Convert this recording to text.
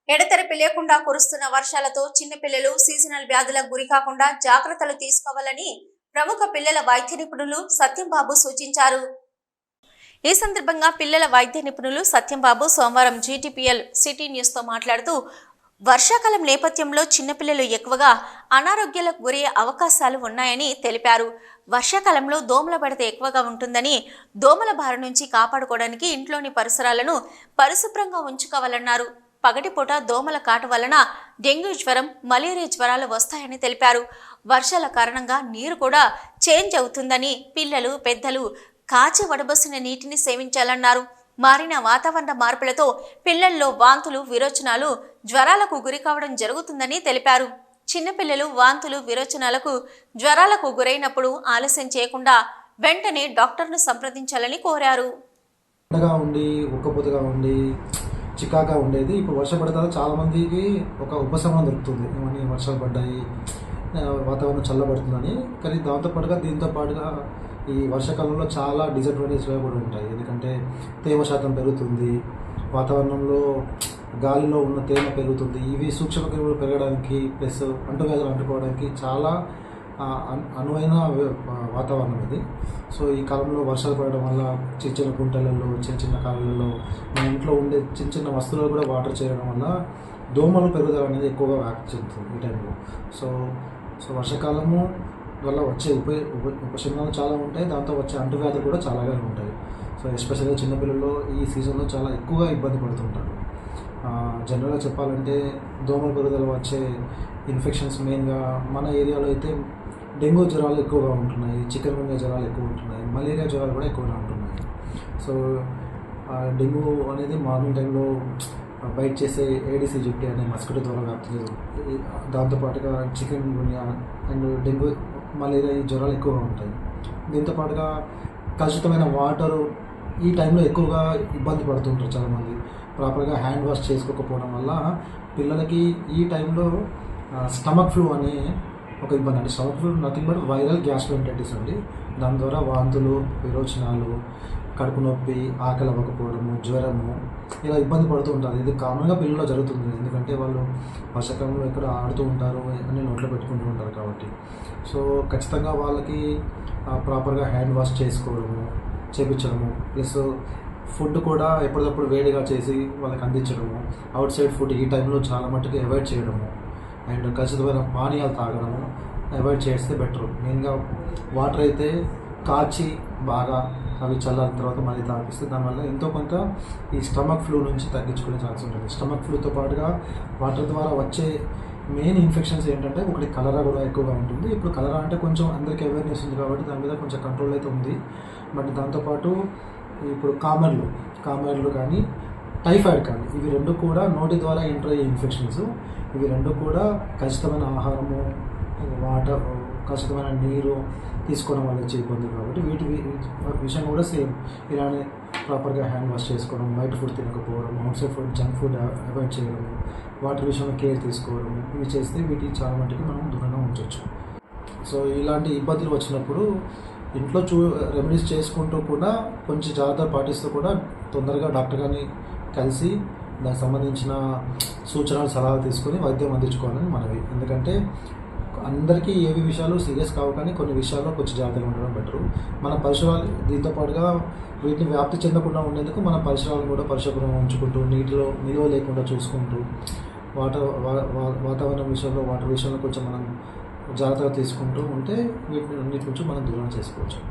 ఎడతెరిపి లేకుండా కురుస్తున్న వర్షాలతో చిన్నపిల్లలు సీజనల్ వ్యాధులకు గురికాకుండా జాగ్రత్తలు తీసుకోవాలని ప్రముఖ పిల్లల వైద్య నిపుణులు సత్యంబాబు సూచించారు. ఈ సందర్భంగా పిల్లల వైద్య నిపుణులు సత్యంబాబు సోమవారం జీటీపీఎల్ సిటీ న్యూస్ తో మాట్లాడుతూ వర్షాకాలం నేపథ్యంలో చిన్నపిల్లలు ఎక్కువగా అనారోగ్యాలకు గురయ్యే అవకాశాలు ఉన్నాయని తెలిపారు. వర్షాకాలంలో దోమల బెడద ఎక్కువగా ఉంటుందని, దోమల బారి నుంచి కాపాడుకోవడానికి ఇంట్లోని పరిసరాలను పరిశుభ్రంగా ఉంచుకోవాలన్నారు. పగటిపూట దోమల కాటు వలన డెంగ్యూ జ్వరం, మలేరియా జ్వరాలు వస్తాయని తెలిపారు. వర్షాల కారణంగా నీరు కూడా చేంజ్ అవుతుందని, పిల్లలు పెద్దలు కాచి వడబోసిన నీటిని సేవించాలన్నారు. మారిన వాతావరణ మార్పులతో పిల్లల్లో వాంతులు, విరోచనాలు, జ్వరాలకు గురి కావడం జరుగుతుందని తెలిపారు. చిన్నపిల్లలు వాంతులు, విరోచనాలకు, జ్వరాలకు గురైనప్పుడు ఆలస్యం చేయకుండా వెంటనే డాక్టర్ను సంప్రదించాలని కోరారు. చికాగా ఉండేది. ఇప్పుడు వర్షం పడితే చాలా మందికి ఒక ఉపశమనం దొరుకుతుంది. ఏమని వర్షాలు పడ్డాయి, వాతావరణం చల్లబడుతుందని. కానీ దీంతో పాటుగా ఈ వర్షాకాలంలో చాలా డిసడ్వాంటేజ్గా కూడా ఉంటాయి. ఎందుకంటే తేమ శాతం పెరుగుతుంది, వాతావరణంలో గాలిలో ఉన్న తేమ పెరుగుతుంది. ఇవి సూక్ష్మక్రిములు పెరగడానికి ప్లస్ అంటువ్యాధులు అంటుకోవడానికి చాలా అనువైన వాతావరణం ఇది. సో ఈ కాలంలో వర్షాలు పడడం వల్ల చిన్న చిన్న గుంటలలో, చిన్న చిన్న కాలంలో మన ఇంట్లో ఉండే చిన్న చిన్న వస్తువులు కూడా వాటర్ చేయడం వల్ల దోమలు పెరుగుదల అనేది ఎక్కువగా వ్యాప్తి చెందుతుంది ఈ టైంలో. సో వర్షాకాలము వల్ల వచ్చే ఉపశమనాలు చాలా ఉంటాయి, దాంతో వచ్చే అంటువ్యాధులు కూడా చాలాగా ఉంటాయి. సో ఎస్పెషల్గా చిన్నపిల్లలు ఈ సీజన్లో చాలా ఎక్కువగా ఇబ్బంది పడుతుంటారు. జనరల్గా చెప్పాలంటే దోమల పెరుగుదల వచ్చే ఇన్ఫెక్షన్స్ మెయిన్గా మన ఏరియాలో అయితే డెంగ్యూ జ్వరాలు ఎక్కువగా ఉంటున్నాయి, చికెన్ గున్యా జ్వరాలు ఎక్కువ ఉంటున్నాయి, మలేరియా జ్వరాలు కూడా ఎక్కువగా ఉంటున్నాయి. సో డెంగ్యూ అనేది మార్నింగ్ టైంలో బైట్ చేసే ఏడిస్ ఈజిప్టి అనే మస్కిటో ద్వారా వ్యాప్తి. దాంతోపాటుగా చికెన్ గున్యా అండ్ డెంగ్యూ, మలేరియా ఈ జ్వరాలు ఎక్కువగా ఉంటాయి. దీంతోపాటుగా కలుషితమైన వాటరు ఈ టైంలో ఎక్కువగా ఇబ్బంది పడుతుంటారు చాలామంది. ప్రాపర్గా హ్యాండ్ వాష్ చేసుకోకపోవడం వల్ల పిల్లలకి ఈ టైంలో స్టమక్ ఫ్లూ అనే ఒక ఇబ్బంది. అంటే stomach flu nothing but viral gastroenteritis అండి. దాని ద్వారా వాంతులు, విరోచనాలు, కడుపు నొప్పి, ఆకలి అవ్వకపోవడము, జ్వరము ఇలా ఇబ్బంది పడుతూ ఉంటారు. ఇది కామన్గా పిల్లల్లో జరుగుతుంది. ఎందుకంటే వాళ్ళు వర్షాకాలంలో ఎక్కడ ఆడుతూ ఉంటారు, అన్ని నోట్లో పెట్టుకుంటూ ఉంటారు కాబట్టి. సో ఖచ్చితంగా వాళ్ళకి ప్రాపర్గా హ్యాండ్ వాష్ చేయించడము, ప్లస్ ఫుడ్ కూడా ఎప్పటికప్పుడు వేడిగా చేసి వాళ్ళకి అందించడము, అవుట్ సైడ్ ఫుడ్ ఈ టైంలో చాలా మట్టుకు అవాయిడ్ చేయడము, అండ్ ఖచ్చితమైన పానీయాలు తాగడము అవాయిడ్ చేస్తే బెటర్. మెయిన్గా వాటర్ అయితే కాచి బాగా అవి చల్లారిన తర్వాత మళ్ళీ తాగిస్తే దానివల్ల ఎంతో కొంత ఈ స్టమక్ ఫ్లూ నుంచి తగ్గించుకునే ఛాన్స్ ఉంటుంది. స్టమక్ ఫ్లూతో పాటుగా వాటర్ ద్వారా వచ్చే మెయిన్ ఇన్ఫెక్షన్స్ ఏంటంటే ఒకటి కలరా కూడా ఎక్కువగా ఉంటుంది. ఇప్పుడు కలరా అంటే కొంచెం అందరికీ అవేర్నెస్ ఉంది కాబట్టి దాని మీద కొంచెం కంట్రోల్ అయితే ఉంది. బట్ దాంతోపాటు ఇప్పుడు కామెర్లు కానీ టైఫాయిడ్ కానీ ఇవి రెండు కూడా నోటి ద్వారా ఎంటర్ అయ్యే ఇన్ఫెక్షన్స్. ఇవి రెండు కూడా ఖచ్చితమైన ఆహారము, వాటర్, ఖచ్చితమైన నీరు తీసుకోవడం వల్ల వచ్చే ఇబ్బంది. కాబట్టి వీటి విషయం కూడా సేమ్ ఇలానే ప్రాపర్గా హ్యాండ్ వాష్ చేసుకోవడం, బయట ఫుడ్ తినకపోవడం, outside food, junk food avoid చేయడం, వాటర్ విషయంలో కేర్ తీసుకోవడం, ఇవి చేస్తే వీటికి చాలా మట్టుకు మనం దూరంగా ఉంచవచ్చు. సో ఇలాంటి ఇబ్బందులు వచ్చినప్పుడు ఇంట్లో రెమెడీస్ చేసుకుంటూ కూడా కొంచెం జాగ్రత్త పాటిస్తూ కూడా తొందరగా డాక్టర్ గారిని కలిసి దానికి సంబంధించిన సూచనలు, సలహాలు తీసుకొని వైద్యం అందించుకోవాలని మనవి. ఎందుకంటే అందరికీ ఏవి విషయాలు సీరియస్ కావు, కానీ కొన్ని విషయాల్లో కొంచెం జాగ్రత్తగా ఉండడం బెటరు. మన పరిసరాలు దీంతో పాటుగా వీటిని వ్యాప్తి చెందకుండా ఉండేందుకు మన పరిసరాలను కూడా పరిశుభ్రంగా ఉంచుకుంటూ, నీటిలో నిల్వ లేకుండా చూసుకుంటూ, వాతావరణం విషయంలో, వాటర్ విషయంలో కొంచెం మనం జాగ్రత్తగా తీసుకుంటూ ఉంటే వీటిని అన్నిటి నుంచి మనం దూరం చేసుకోవచ్చు.